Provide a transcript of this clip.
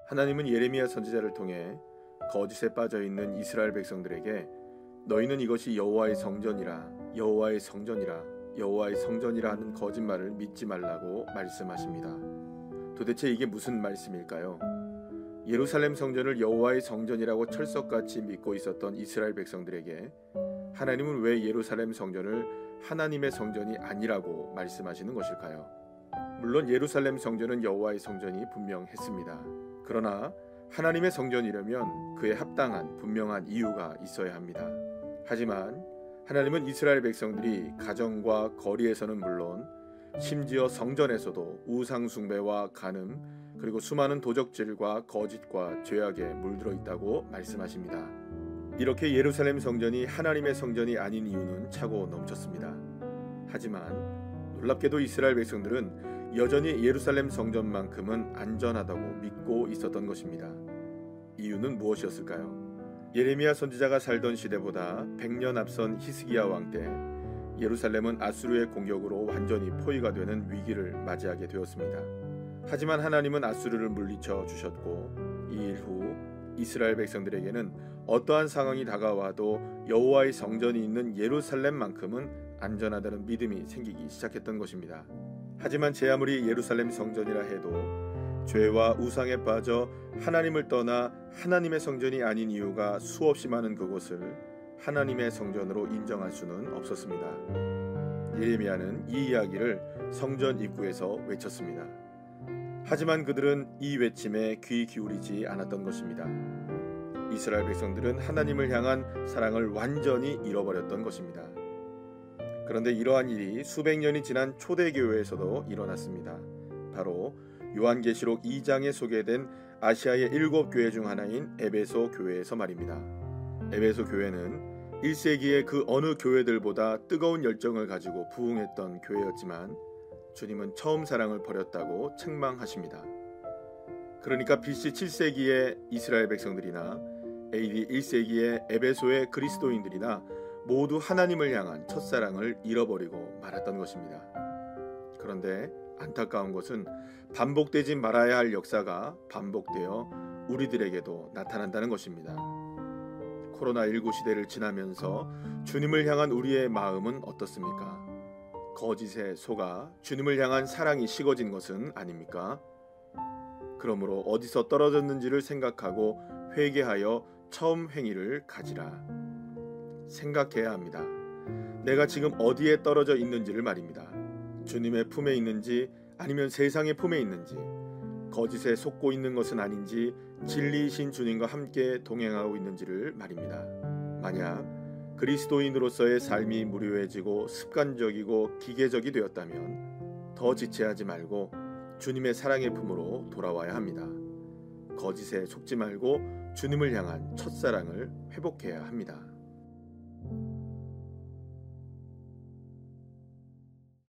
하나님은 예레미야 선지자를 통해 거짓에 빠져 있는 이스라엘 백성들에게 너희는 이것이 여호와의 성전이라 여호와의 성전이라 여호와의 성전이라 하는 거짓말을 믿지 말라고 말씀하십니다. 도대체 이게 무슨 말씀일까요? 예루살렘 성전을 여호와의 성전이라고 철석같이 믿고 있었던 이스라엘 백성들에게 하나님은 왜 예루살렘 성전을 하나님의 성전이 아니라고 말씀하시는 것일까요? 물론 예루살렘 성전은 여호와의 성전이 분명했습니다. 그러나 하나님의 성전이려면 그에 합당한 분명한 이유가 있어야 합니다. 하지만 하나님은 이스라엘 백성들이 가정과 거리에서는 물론 심지어 성전에서도 우상 숭배와 간음 그리고 수많은 도적질과 거짓과 죄악에 물들어 있다고 말씀하십니다. 이렇게 예루살렘 성전이 하나님의 성전이 아닌 이유는 차고 넘쳤습니다. 하지만 놀랍게도 이스라엘 백성들은 여전히 예루살렘 성전만큼은 안전하다고 믿고 있었던 것입니다. 이유는 무엇이었을까요? 예레미야 선지자가 살던 시대보다 100년 앞선 히스기야 왕 때 예루살렘은 아수르의 공격으로 완전히 포위가 되는 위기를 맞이하게 되었습니다. 하지만 하나님은 아수르를 물리쳐 주셨고 이 일 후 이스라엘 백성들에게는 어떠한 상황이 다가와도 여호와의 성전이 있는 예루살렘만큼은 안전하다는 믿음이 생기기 시작했던 것입니다. 하지만 제 아무리 예루살렘 성전이라 해도 죄와 우상에 빠져 하나님을 떠나 하나님의 성전이 아닌 이유가 수없이 많은 그곳을 하나님의 성전으로 인정할 수는 없었습니다. 예레미야는 이 이야기를 성전 입구에서 외쳤습니다. 하지만 그들은 이 외침에 귀 기울이지 않았던 것입니다. 이스라엘 백성들은 하나님을 향한 사랑을 완전히 잃어버렸던 것입니다. 그런데 이러한 일이 수백 년이 지난 초대교회에서도 일어났습니다. 바로 요한계시록 2장에 소개된 아시아의 7교회 중 하나인 에베소 교회에서 말입니다. 에베소 교회는 1세기의 그 어느 교회들보다 뜨거운 열정을 가지고 부흥했던 교회였지만 주님은 처음 사랑을 버렸다고 책망하십니다. 그러니까 BC 7세기의 이스라엘 백성들이나 AD 1세기의 에베소의 그리스도인들이나 모두 하나님을 향한 첫사랑을 잃어버리고 말았던 것입니다. 그런데 안타까운 것은 반복되지 말아야 할 역사가 반복되어 우리들에게도 나타난다는 것입니다. 코로나19 시대를 지나면서 주님을 향한 우리의 마음은 어떻습니까? 거짓에 속아 주님을 향한 사랑이 식어진 것은 아닙니까? 그러므로 어디서 떨어졌는지를 생각하고 회개하여 처음 행위를 가지라. 생각해야 합니다. 내가 지금 어디에 떨어져 있는지를 말입니다. 주님의 품에 있는지 아니면 세상의 품에 있는지, 거짓에 속고 있는 것은 아닌지 진리이신 주님과 함께 동행하고 있는지를 말입니다. 만약 그리스도인으로서의 삶이 무료해지고 습관적이고 기계적이 되었다면 더 지체하지 말고 주님의 사랑의 품으로 돌아와야 합니다. 거짓에 속지 말고 주님을 향한 첫사랑을 회복해야 합니다.